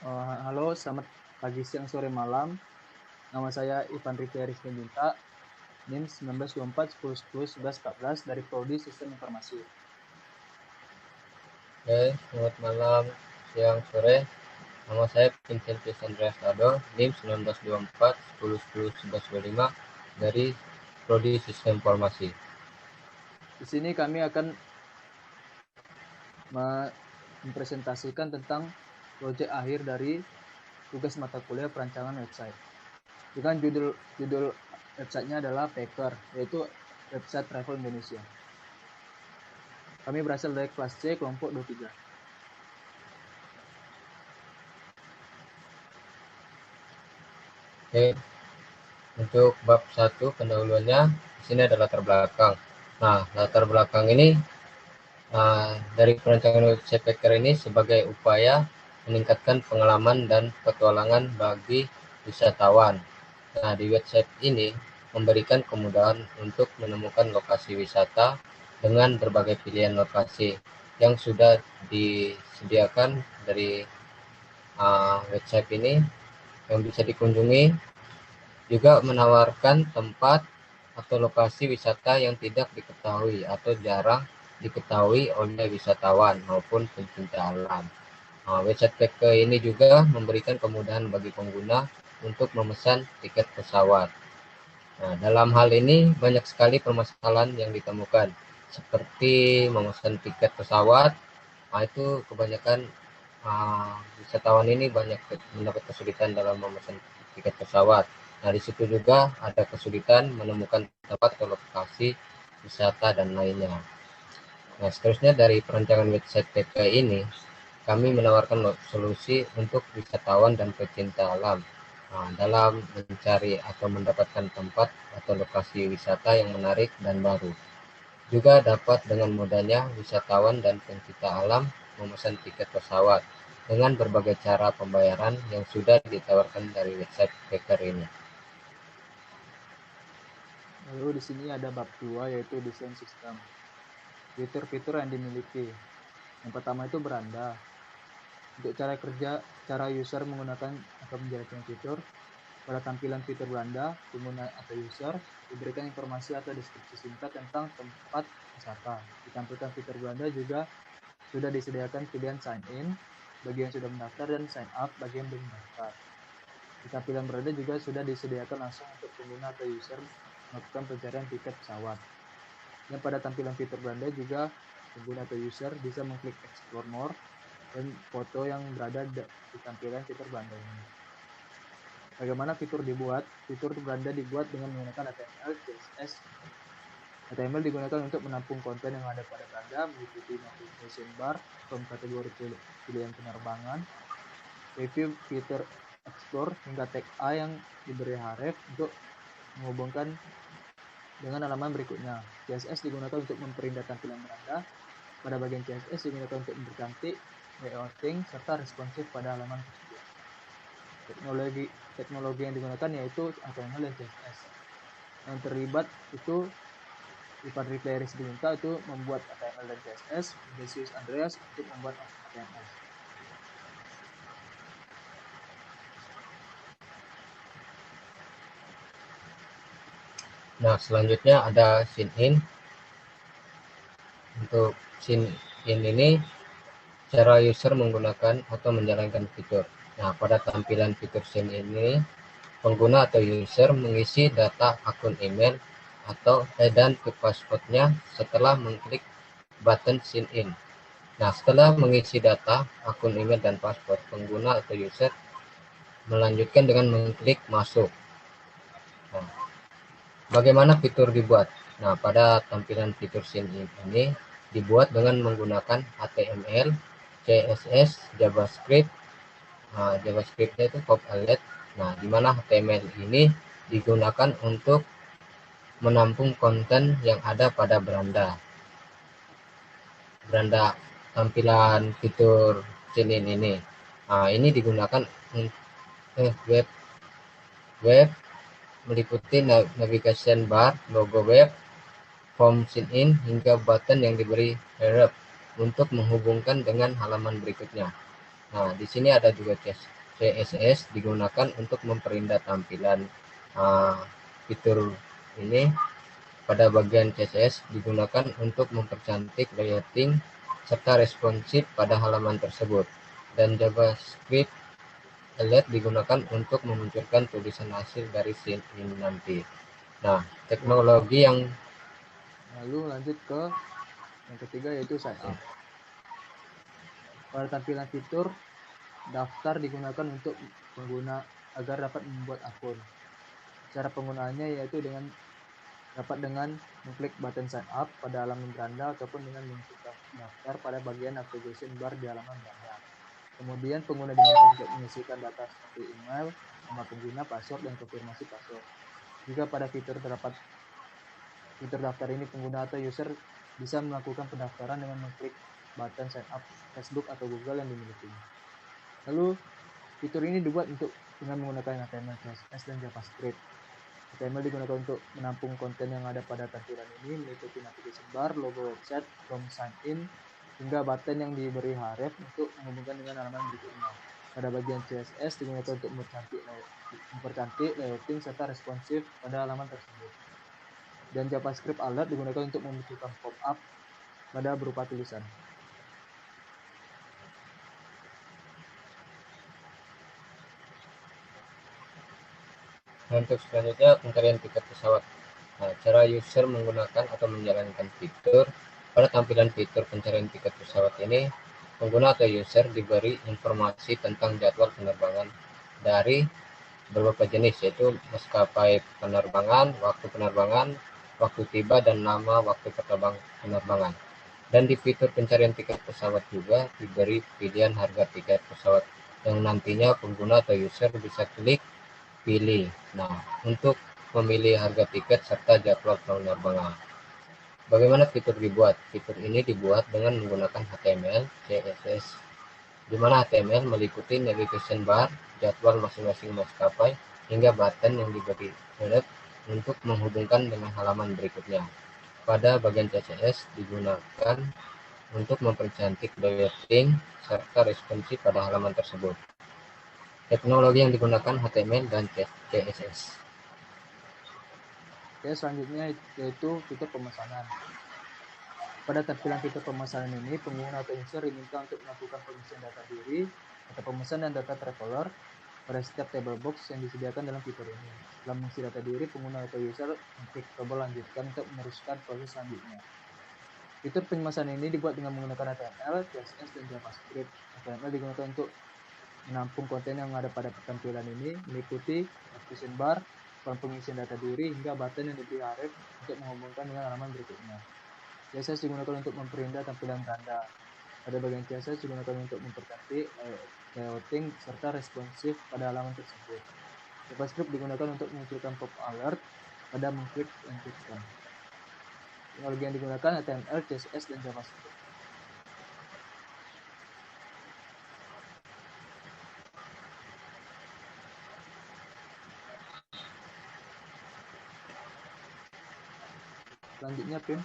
Halo, selamat pagi, siang, sore, malam. Nama saya Ivan Rifki Aris Penjunta, NIM 1924 10 10 11 14 dari Prodi Sistem Informasi. Oke, selamat malam, siang, sore. Nama saya Vincent Andreas Lado, NIM 1924 10 10 11 25 dari Prodi Sistem Informasi. Di sini kami akan mempresentasikan tentang proyek akhir dari tugas mata kuliah perancangan website. Dengan judul websitenya adalah Packer, yaitu website travel Indonesia. Kami berasal dari kelas C kelompok 23. Oke, untuk bab 1 pendahuluannya di sini ada latar belakang. Nah, latar belakang ini dari perancangan website Packer ini sebagai upaya meningkatkan pengalaman dan petualangan bagi wisatawan. Nah, di website ini memberikan kemudahan untuk menemukan lokasi wisata dengan berbagai pilihan lokasi yang sudah disediakan dari website ini yang bisa dikunjungi, juga menawarkan tempat atau lokasi wisata yang tidak diketahui atau jarang diketahui oleh wisatawan maupun pencinta alam. Website Packer ini juga memberikan kemudahan bagi pengguna untuk memesan tiket pesawat. Nah, dalam hal ini banyak sekali permasalahan yang ditemukan, seperti memesan tiket pesawat. Itu kebanyakan wisatawan ini banyak mendapat kesulitan dalam memesan tiket pesawat. Nah, di situ juga ada kesulitan menemukan tempat atau lokasi wisata dan lainnya. Nah, seterusnya dari perancangan website PP ini, kami menawarkan solusi untuk wisatawan dan pecinta alam dalam mencari atau mendapatkan tempat atau lokasi wisata yang menarik dan baru. Juga dapat dengan mudahnya wisatawan dan pencinta alam memesan tiket pesawat dengan berbagai cara pembayaran yang sudah ditawarkan dari website Packer ini. Lalu di sini ada bab 2, yaitu desain sistem. Fitur-fitur yang dimiliki. Yang pertama itu beranda. Untuk cara user menggunakan atau menjalankan fitur, pada tampilan fitur beranda, pengguna atau user diberikan informasi atau deskripsi singkat tentang tempat wisata. Di tampilan fitur beranda juga sudah disediakan pilihan sign in bagi yang sudah mendaftar dan sign up bagi yang belum mendaftar. Di tampilan beranda juga sudah disediakan langsung untuk pengguna atau user melakukan pencarian tiket pesawat. Dan pada tampilan fitur beranda juga pengguna atau user bisa mengklik explore more dan foto yang berada di tampilan fitur beranda ini. Bagaimana fitur dibuat? Fitur beranda dibuat dengan menggunakan HTML, CSS. HTML digunakan untuk menampung konten yang ada pada beranda, meliputi navigation bar, from kategori pilihan penerbangan, review fitur explore, hingga tag A yang diberi href untuk menghubungkan dengan halaman berikutnya. CSS digunakan untuk memperindah tampilan beranda. Pada bagian CSS digunakan untuk mempercantik, layouting, serta responsif pada halaman tersebut. Teknologi yang digunakan yaitu HTML dan CSS. Yang terlibat itu Ivan Rifki Aris Penjunta itu membuat HTML dan CSS, Vinicius Andreas untuk membuat HTML. Nah, selanjutnya ada sign in. Untuk sign in ini cara user menggunakan atau menjalankan fitur. Nah, pada tampilan fitur sign in ini, pengguna atau user mengisi data akun email atau dan passwordnya setelah mengklik button sign in. Nah, setelah mengisi data akun email dan password, pengguna atau user melanjutkan dengan mengklik masuk. Nah, bagaimana fitur dibuat? Nah, pada tampilan fitur sign in ini dibuat dengan menggunakan HTML, CSS, JavaScript. JavaScript-nya itu Copilot. Nah, di mana HTML ini digunakan untuk menampung konten yang ada pada beranda tampilan fitur sign in ini. Ini digunakan web meliputi navigation bar, logo web, form sign in, hingga button yang diberi href. untuk menghubungkan dengan halaman berikutnya. Nah, di sini ada juga CSS digunakan untuk memperindah tampilan. Fitur ini pada bagian CSS digunakan untuk mempercantik layouting serta responsif pada halaman tersebut. Dan JavaScript Elite digunakan untuk memunculkan tulisan hasil dari scene ini nanti. Nah, teknologi yang Lalu lanjut ke yang ketiga yaitu sign up. Pada tampilan fitur, daftar digunakan untuk pengguna agar dapat membuat akun. Cara penggunaannya yaitu dapat dengan mengklik button sign up pada halaman beranda ataupun dengan mengklik daftar pada bagian navigation bar di halaman beranda. Kemudian pengguna diminta untuk mengisikan data seperti email, nama pengguna, password, dan konfirmasi password. Jika pada fitur daftar ini pengguna atau user bisa melakukan pendaftaran dengan mengklik button sign up Facebook atau Google yang dimiliki. Lalu fitur ini dibuat dengan menggunakan HTML, CSS, dan JavaScript. HTML digunakan untuk menampung konten yang ada pada tampilan ini, meliputi navigation bar, logo website, form sign in, hingga button yang diberi href untuk menghubungkan dengan halaman berikutnya. Pada bagian CSS digunakan untuk mempercantik layouting serta responsif pada halaman tersebut. Dan JavaScript alert digunakan untuk memunculkan pop-up pada berupa tulisan. untuk selanjutnya pencarian tiket pesawat. Nah, cara user menggunakan atau menjalankan fitur. Pada tampilan fitur pencarian tiket pesawat ini, pengguna atau user diberi informasi tentang jadwal penerbangan dari beberapa jenis, yaitu maskapai penerbangan, waktu tiba, dan nama waktu penerbangan. Dan di fitur pencarian tiket pesawat juga diberi pilihan harga tiket pesawat yang nantinya pengguna atau user bisa klik pilih. Nah, untuk memilih harga tiket serta jadwal penerbangan. Bagaimana fitur dibuat? Fitur ini dibuat dengan menggunakan HTML, CSS, di mana HTML meliputi navigation bar, jadwal masing-masing maskapai, hingga button yang diberi select untuk menghubungkan dengan halaman berikutnya. Pada bagian CSS digunakan untuk mempercantik layouting serta responsif pada halaman tersebut. Teknologi yang digunakan HTML dan CSS. Oke, selanjutnya yaitu fitur pemesanan. Pada tampilan fitur pemesanan ini, pengguna atau user diminta untuk melakukan pengisian data diri atau pemesan dan data traveler pada setiap table box yang disediakan dalam fitur ini. Setelah mengisi data diri, pengguna atau user mengklik tombol lanjutkan untuk meneruskan proses selanjutnya. Fitur pemesanan ini dibuat dengan menggunakan HTML, CSS, dan JavaScript. HTML digunakan untuk menampung konten yang ada pada tampilan ini, meliputi navigation bar, form pengisian data diri, hingga button yang diberi href untuk menghubungkan dengan halaman berikutnya. CSS digunakan untuk memperindah tampilan beranda. Pada bagian CSS digunakan untuk mempercantik layouting serta responsif pada halaman tersebut. JavaScript digunakan untuk memunculkan pop alert pada mengklik lanjutkan. Teknologi yang digunakan HTML, CSS, dan JavaScript. Selanjutnya, Pim.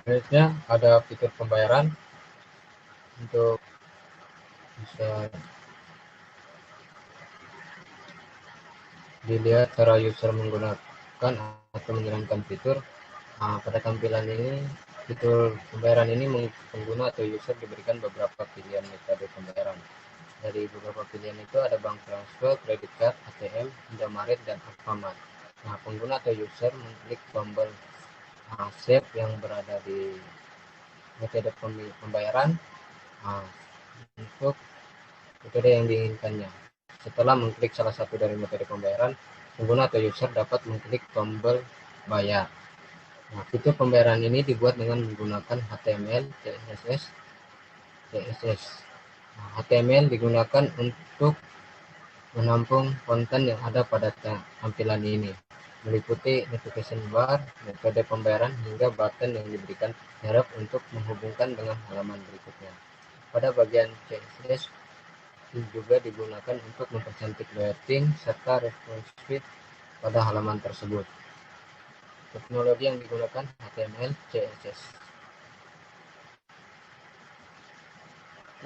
Selanjutnya ada fitur pembayaran. Untuk bisa dilihat cara user menggunakan atau menjalankan fitur. Pada tampilan ini, fitur pembayaran ini pengguna atau user diberikan beberapa pilihan metode pembayaran. Dari beberapa pilihan itu ada bank transfer, credit card, ATM, Indomaret, dan Alfamart. Nah, pengguna atau user mengklik tombol save yang berada di metode pembayaran untuk metode yang diinginkannya. Setelah mengklik salah satu dari metode pembayaran, pengguna atau user dapat mengklik tombol bayar. Nah, fitur pembayaran ini dibuat dengan menggunakan HTML, CSS. Nah, HTML digunakan untuk menampung konten yang ada pada tampilan ini, meliputi navigation bar, metode pembayaran, hingga button yang diberikan href untuk menghubungkan dengan halaman berikutnya. Pada bagian CSS juga digunakan untuk mempercantik layouting serta responsif pada halaman tersebut. Teknologi yang digunakan HTML, CSS.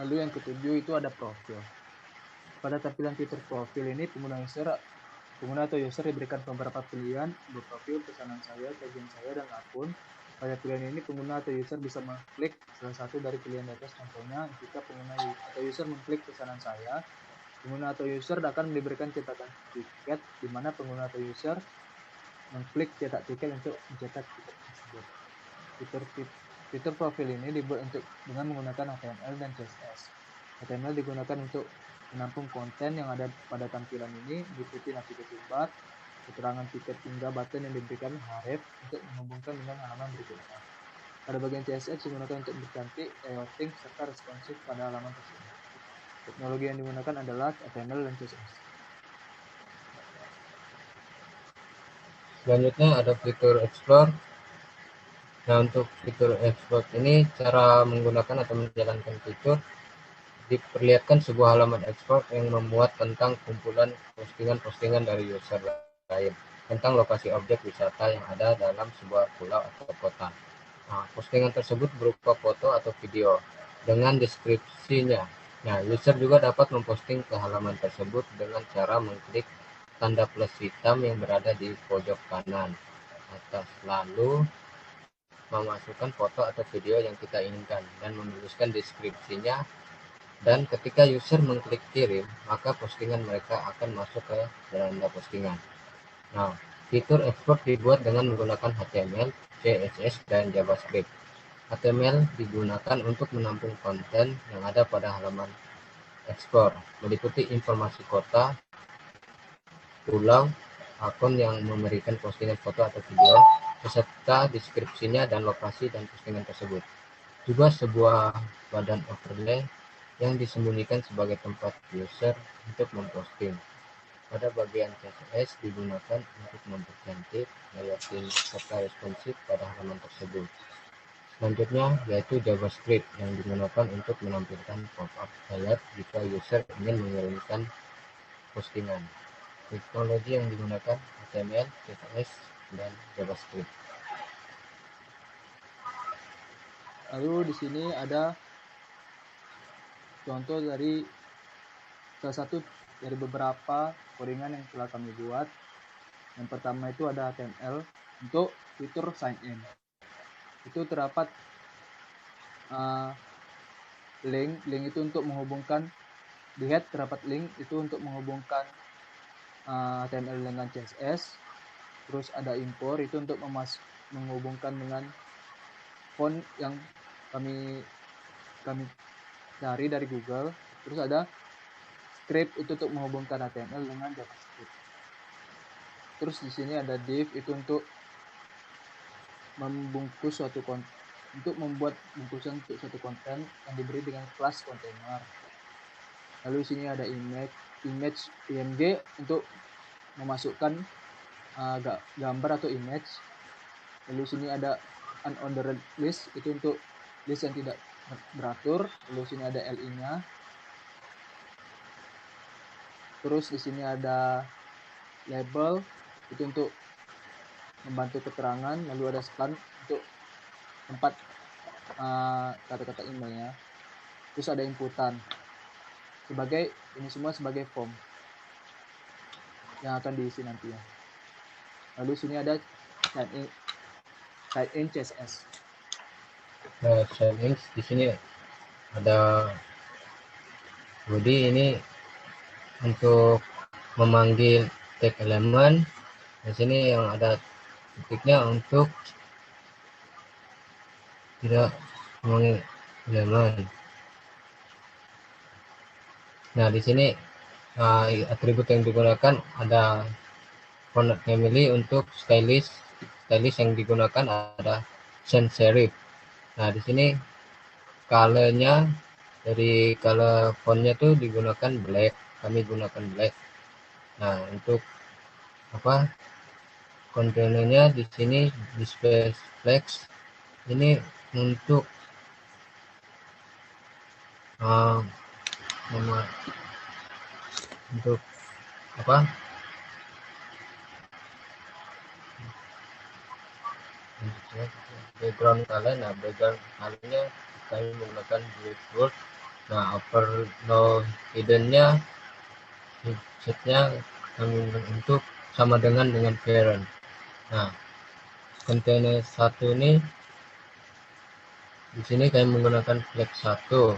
Lalu yang ketujuh itu ada profil. Pada tampilan fitur profil ini pengguna atau user diberikan beberapa pilihan berprofil, pesanan saya, kajian saya, dan akun. Pada pilihan ini pengguna atau user bisa mengklik salah satu dari pilihan di atas. Contohnya, jika pengguna atau user mengklik pesanan saya, pengguna atau user akan diberikan cetakan tiket, di mana pengguna atau user mengklik cetak tiket untuk mencetak tiket tersebut. Fitur profil ini dibuat dengan menggunakan HTML dan CSS. HTML digunakan untuk menampung konten yang ada pada tampilan ini, meliputi navigasi bar, keterangan tiket hingga button yang diberikan href untuk menghubungkan dengan halaman berikutnya. Pada bagian CSS digunakan untuk bercantik, layouting, serta responsif pada halaman tersebut. Teknologi yang digunakan adalah HTML dan CSS. Selanjutnya ada fitur explore. Nah, untuk fitur explore ini cara menggunakan atau menjalankan fitur diperlihatkan sebuah halaman ekspor yang memuat tentang kumpulan postingan-postingan dari user lain tentang lokasi objek wisata yang ada dalam sebuah pulau atau kota. Nah, postingan tersebut berupa foto atau video dengan deskripsinya. Nah, user juga dapat memposting ke halaman tersebut dengan cara mengklik tanda plus hitam yang berada di pojok kanan atas, lalu memasukkan foto atau video yang kita inginkan dan menuliskan deskripsinya. Dan ketika user mengklik kirim, maka postingan mereka akan masuk ke beranda postingan. Nah, fitur export dibuat dengan menggunakan HTML, CSS, dan JavaScript. HTML digunakan untuk menampung konten yang ada pada halaman ekspor, meliputi informasi kota, pulau, akun yang memberikan postingan foto atau video, beserta deskripsinya dan lokasi dan postingan tersebut. Juga sebuah badan overlay yang disembunyikan sebagai tempat user untuk memposting. Pada bagian CSS digunakan untuk mempercantik, layouting, serta responsif pada halaman tersebut. Selanjutnya yaitu JavaScript yang digunakan untuk menampilkan pop-up alert jika user ingin mengirimkan postingan. Teknologi yang digunakan HTML, CSS, dan JavaScript. Lalu di sini ada contoh dari salah satu dari beberapa codingan yang telah kami buat. Yang pertama itu ada HTML untuk fitur sign in. Itu terdapat link itu untuk menghubungkan, lihat terdapat link itu untuk menghubungkan HTML dengan CSS. Terus ada import itu untuk menghubungkan dengan font yang kami cari dari Google. Terus ada script itu untuk menghubungkan HTML dengan JavaScript. Terus di sini ada div itu untuk membungkus suatu konten, untuk membuat bungkusan untuk suatu konten yang diberi dengan kelas kontainer. Lalu di sini ada image PNG untuk memasukkan gambar atau image. Lalu di sini ada unordered list itu untuk list yang tidak beratur. Lalu di sini ada li-nya. Terus di sini ada label itu untuk membantu keterangan. Lalu ada span untuk tempat kata-kata emailnya. Terus ada inputan ini semua sebagai form yang akan diisi nantinya. Lalu sini ada sign in CSS. Nah, sign in di sini ada body ini untuk memanggil tag elemen. Di sini yang ada titiknya untuk tidak memanggil elemen. Nah, di sini atribut yang digunakan ada font family. Untuk stylish yang digunakan ada sans serif. Nah, di sini colornya dari color fontnya tuh digunakan black, kami gunakan black. Nah, untuk kontainernya di sini display flex ini untuk untuk background color. Nah, background colornya kami menggunakan black bold. Nah, overflow hiddennya setnya kami untuk sama dengan parent. Nah, kontainer satu ini di sini kami menggunakan flag 1.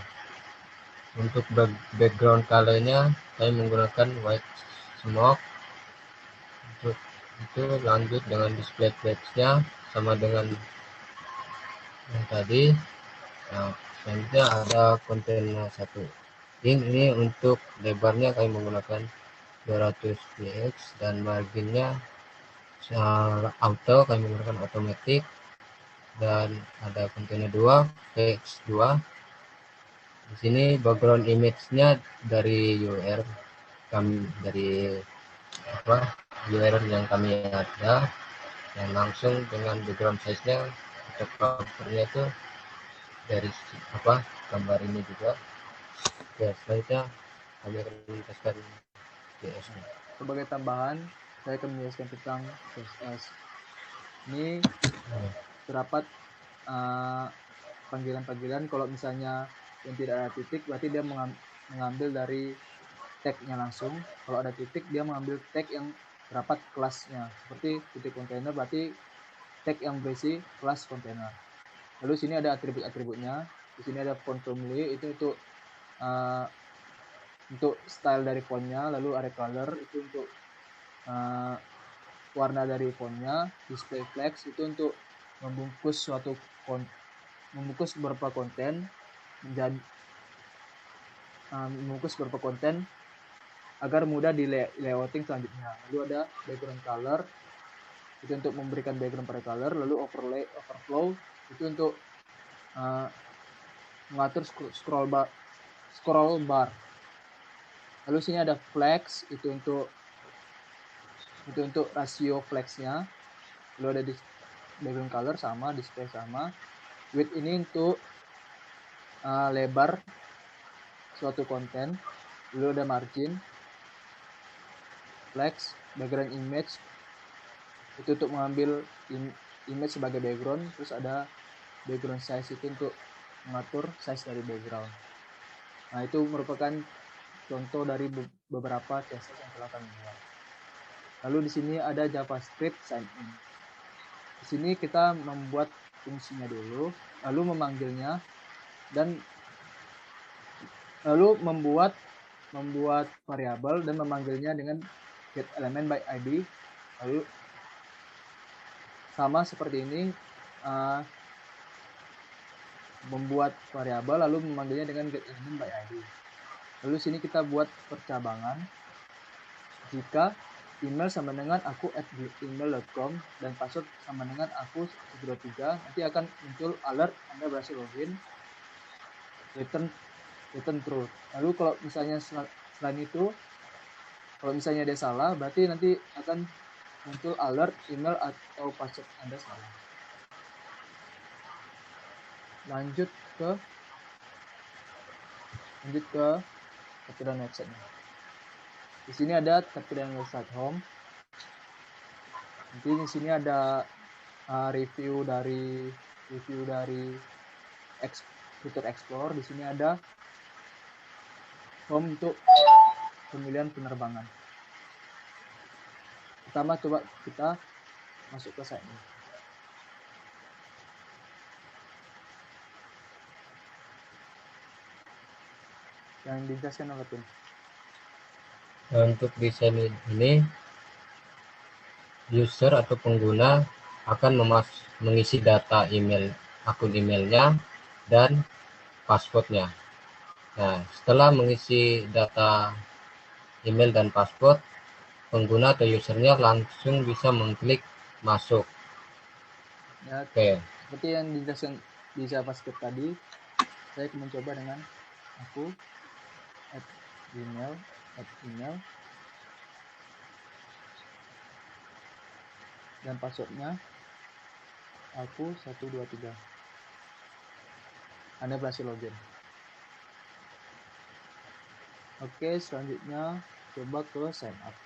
Untuk background colornya kami menggunakan white smoke. Untuk itu lanjut dengan display flagsnya sama dengan yang tadi. Nah, selanjutnya ada kontainer 1. Ini untuk lebarnya kami menggunakan 200 px dan marginnya auto, kami menggunakan automatic. Dan ada kontainer 2 px2. Di sini background image-nya dari UR kami, dari UR yang kami ada, yang langsung dengan background size-nya atau covernya itu dari gambar ini juga. Ya, selanjutnya kami akan menjelaskan CSS-nya. Sebagai tambahan, saya akan menjelaskan tentang CSS. Ini terdapat panggilan-panggilan. Kalau misalnya yang tidak ada titik, berarti dia mengambil dari tag-nya langsung. Kalau ada titik, dia mengambil tag yang terdapat kelasnya. Seperti titik kontainer, berarti tag yang berisi kelas kontainer. Lalu sini ada atribut-atributnya. Di sini ada font family, itu untuk style dari fontnya. Lalu ada color, itu untuk warna dari fontnya. Display flags itu untuk membungkus beberapa konten menjadi membungkus beberapa konten agar mudah di layouting selanjutnya. Lalu ada background color, itu untuk memberikan background pada color. Lalu overflow itu untuk mengatur scroll bar. Lalu sini ada flags, itu untuk rasio flagsnya. Lalu ada background color sama, display sama. Width ini untuk lebar suatu konten. Lalu ada margin, flags, background image, itu untuk mengambil image sebagai background. Terus ada background size, itu untuk mengatur size dari background. Nah, itu merupakan contoh dari beberapa CSS yang telah kami buat. Lalu di sini ada JavaScript sign in. Di sini kita membuat fungsinya dulu, lalu memanggilnya, dan lalu membuat variabel dan memanggilnya dengan get element by id. Lalu sama seperti ini, membuat variabel lalu memanggilnya dengan get element by id. Lalu sini kita buat percabangan. Jika email sama dengan aku@email.com dan password sama dengan aku 123, nanti akan muncul alert Anda berhasil login, return true. Lalu kalau misalnya selain itu, kalau misalnya dia salah, berarti nanti akan muncul alert email atau password Anda salah. Lanjut ke tampilan website-nya. Di sini ada tampilan website home. Nanti di sini ada review dari fitur explore. Di sini ada home untuk pemilihan penerbangan. Pertama, coba kita masuk ke site ini. Yang dijelaskan oleh Tim. Nah, untuk desain ini, user atau pengguna akan mengisi data akun emailnya dan passwordnya. Nah, setelah mengisi data email dan password, pengguna atau usernya langsung bisa mengklik masuk. Ya, Oke. Seperti yang dijelaskan di JavaScript tadi, saya akan mencoba dengan aku email dan passwordnya aku 123. Anda berhasil login. Oke, selanjutnya coba ke sign up.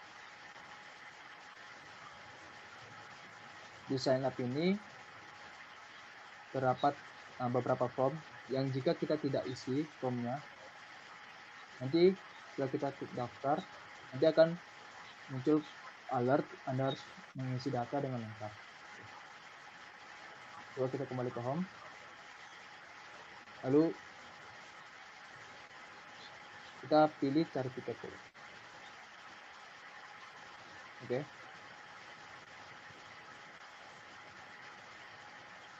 Di sign up ini terdapat beberapa form yang jika kita tidak isi formnya, nanti setelah kita klik daftar, nanti akan muncul alert Anda harus mengisi data dengan lengkap. Coba kita kembali ke home. Lalu kita pilih cari tiket dulu. Oke.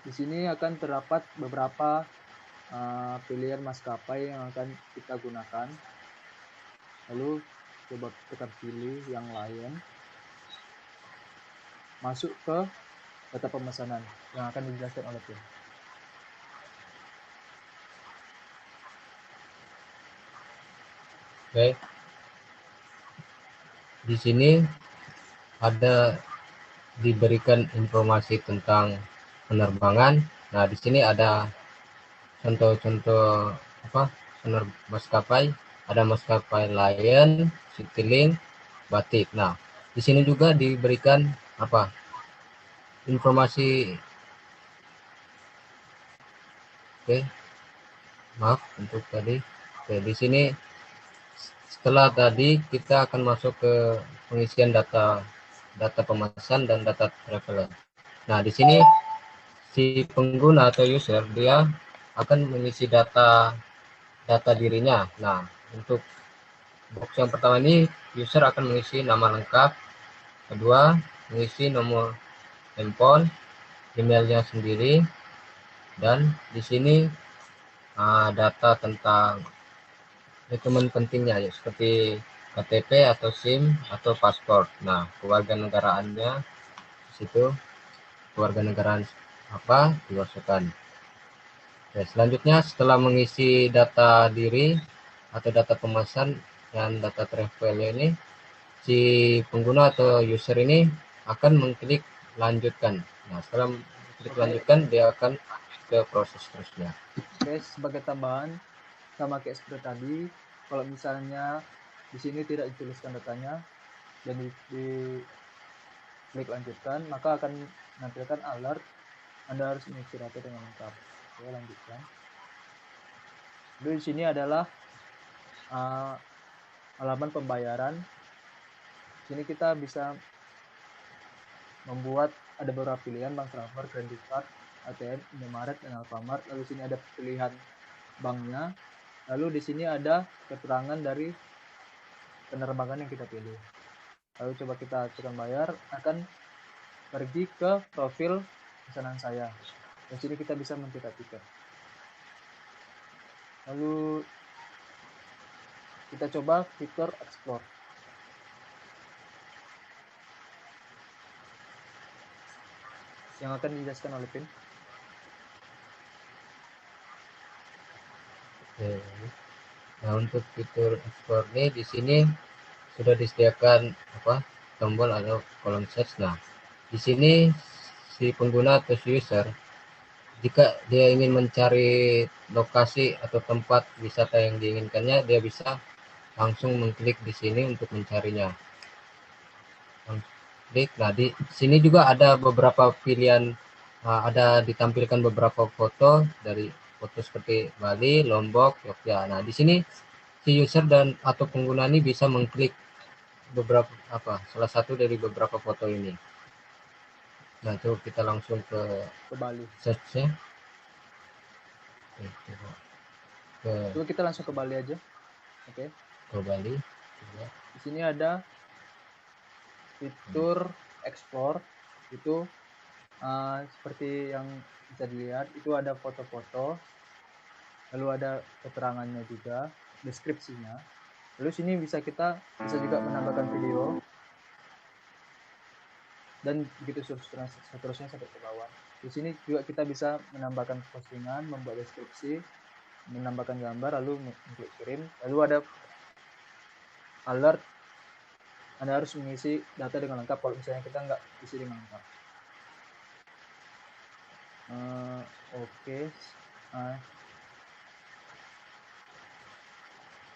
Di sini akan terdapat beberapa pilihan maskapai yang akan kita gunakan. Lalu coba tekan pilih yang lain. Masuk ke data pemesanan yang akan dijelaskan oleh tim. Oke. Di sini ada diberikan informasi tentang penerbangan. Nah, di sini ada contoh-contoh maskapai. Ada maskapai Lion, Citylink, Batik. Nah, di sini juga diberikan informasi. Oke, maaf untuk tadi. Oke, di sini setelah tadi kita akan masuk ke pengisian data pemesan dan data traveler. Nah, di sini si pengguna atau user dia akan mengisi data dirinya. Nah, untuk box yang pertama ini user akan mengisi nama lengkap, kedua mengisi nomor handphone, emailnya sendiri, dan di sini data tentang dokumen pentingnya ya, seperti KTP atau SIM atau paspor. Nah, kewarganegaraannya di situ, kewarganegaraan apa dimasukkan. Oke, selanjutnya setelah mengisi data diri atau data pemesan dan data travel ini, si pengguna atau user ini akan mengklik lanjutkan. Nah, setelah mengklik lanjutkan, dia akan ke proses seterusnya. Oke, sebagai tambahan, sama kayak seperti tadi, kalau misalnya di sini tidak dituliskan datanya dan di klik lanjutkan, maka akan menampilkan alert Anda harus mengisi data dengan lengkap. Oke, lanjutkan. Lalu di sini adalah halaman pembayaran. Di sini kita bisa membuat ada beberapa pilihan bank transfer, credit card, ATM, Indomaret, dan Alfamart. Lalu di sini ada pilihan banknya. Lalu di sini ada keterangan dari penerbangan yang kita pilih. Lalu coba kita tekan bayar, akan pergi ke profil pesanan saya. Di sini kita bisa mencetak tiket. Lalu kita coba fitur explore. Yang akan dijelaskan oleh Pin. Oke. Nah, untuk fitur explore ini di sini sudah disediakan tombol atau kolom search. Nah, di sini si pengguna atau si user jika dia ingin mencari lokasi atau tempat wisata yang diinginkannya, dia bisa langsung mengklik di sini untuk mencarinya. Klik. Nah, di sini juga ada beberapa pilihan, ada ditampilkan beberapa foto dari foto seperti Bali, Lombok, Yogyakarta. Nah, di sini si user dan atau pengguna ini bisa mengklik beberapa salah satu dari beberapa foto ini. Nah, coba kita langsung ke Bali. Search-nya. Coba kita langsung ke Bali aja. Oke. Ke Bali. Coba. Di sini ada fitur explore, itu seperti yang bisa dilihat, itu ada foto-foto, lalu ada keterangannya juga, deskripsinya. Lalu sini bisa juga menambahkan video, dan begitu seterusnya sampai ke bawah. Di sini juga kita bisa menambahkan postingan, membuat deskripsi, menambahkan gambar, lalu klik kirim. Lalu ada alert, Anda harus mengisi data dengan lengkap kalau misalnya kita nggak isi dengan lengkap. Oke.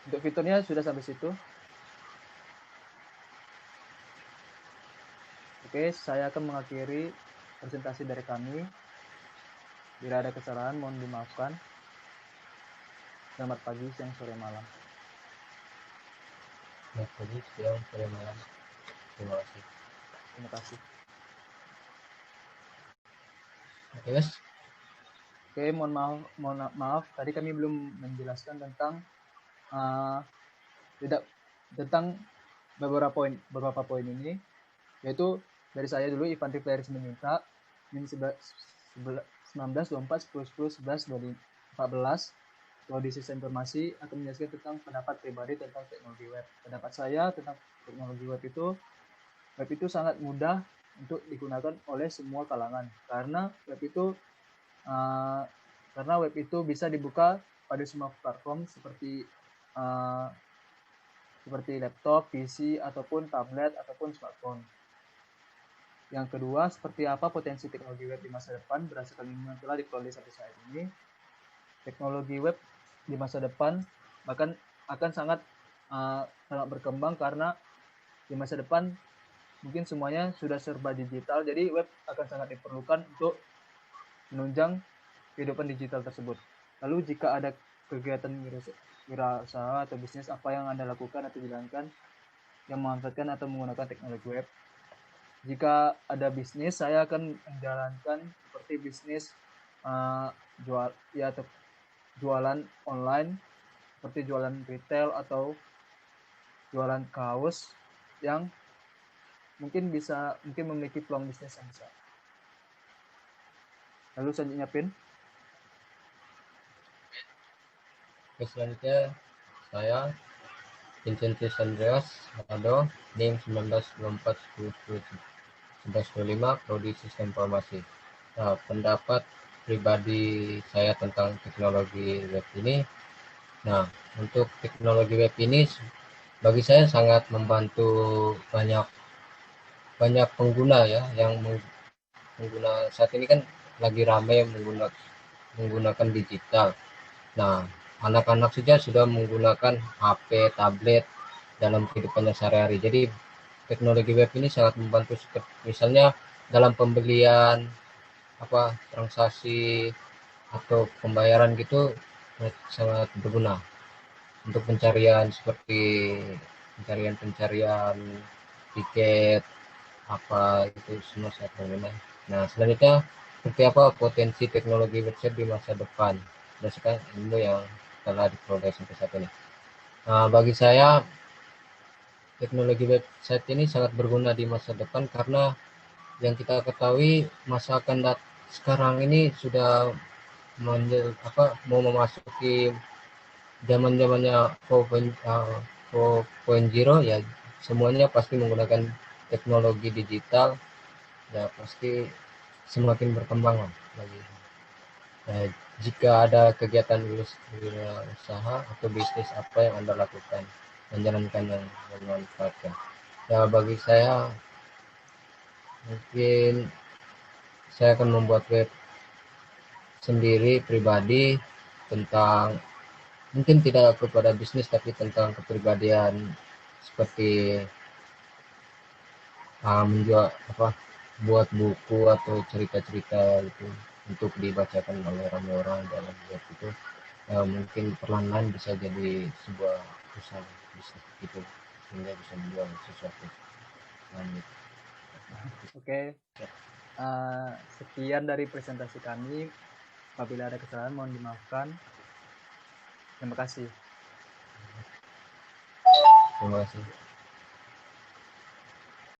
Untuk fiturnya sudah sampai situ. Oke, saya akan mengakhiri presentasi dari kami. Bila ada kesalahan mohon dimaafkan. Selamat pagi, siang, sore, malam. Selamat pagi, siang, sore, malam. Terima kasih. Terima kasih. Oke, Mas. Oke, mohon maaf. Tadi kami belum menjelaskan tentang tentang beberapa poin ini, yaitu dari saya dulu. Ivan Rifleris Simanjuntak, NIM 1924 10 10 11 14. Kalau di sistem informasi akan menjelaskan tentang pendapat pribadi tentang teknologi web. Pendapat saya tentang teknologi web itu sangat mudah untuk digunakan oleh semua kalangan, karena web itu bisa dibuka pada semua platform seperti laptop, PC, ataupun tablet, ataupun smartphone. Yang kedua, seperti apa potensi teknologi web di masa depan berdasarkan ilmu yang telah diperoleh sampai saat ini. Teknologi web di masa depan bahkan akan sangat berkembang, karena di masa depan mungkin semuanya sudah serba digital, jadi web akan sangat diperlukan untuk menunjang kehidupan digital tersebut. Lalu jika ada kegiatan wirausaha atau bisnis, apa yang Anda lakukan atau jalankan yang memanfaatkan atau menggunakan teknologi web? Jika ada bisnis, saya akan menjalankan seperti bisnis jualan online, seperti jualan retail atau jualan kaos yang mungkin memiliki peluang bisnis yang besar. Lalu selanjutnya Pin. Selanjutnya saya Vincentius Andreas Ado, NIM 1924 10 1125, Prodi Sistem Informasi. Nah, pendapat pribadi saya tentang teknologi web ini. Nah, untuk teknologi web ini bagi saya sangat membantu banyak pengguna ya, yang pengguna saat ini kan lagi ramai menggunakan digital. Nah, anak-anak saja sudah menggunakan HP, tablet dalam kehidupannya sehari-hari. Jadi teknologi web ini sangat membantu, misalnya dalam pembelian transaksi atau pembayaran gitu, sangat berguna untuk pencarian, seperti pencarian tiket itu semua sangat berguna. Nah, selanjutnya seperti apa potensi teknologi website di masa depan berdasarkan ilmu yang telah diperoleh sampai saat ini. Nah, bagi saya teknologi website ini sangat berguna di masa depan, karena yang kita ketahui masa akan sekarang ini sudah mau memasuki zaman-zamannya 4.0 ya, semuanya pasti menggunakan teknologi digital ya, pasti semakin berkembang lagi. Nah, jika ada kegiatan usaha atau bisnis, apa yang Anda lakukan menjalankan yang bermanfaat? Ya, bagi saya mungkin saya akan membuat web sendiri pribadi tentang, mungkin tidak kepada bisnis tapi tentang kepribadian, seperti menjual buat buku atau cerita-cerita itu untuk dibacakan oleh orang-orang dalam web itu. Mungkin perlahan-lahan bisa jadi sebuah usaha bisnis gitu, sehingga bisa menjual sesuatu. Oke. Sekian dari presentasi kami. Apabila ada kesalahan mohon dimaafkan. Terima kasih. Terima kasih.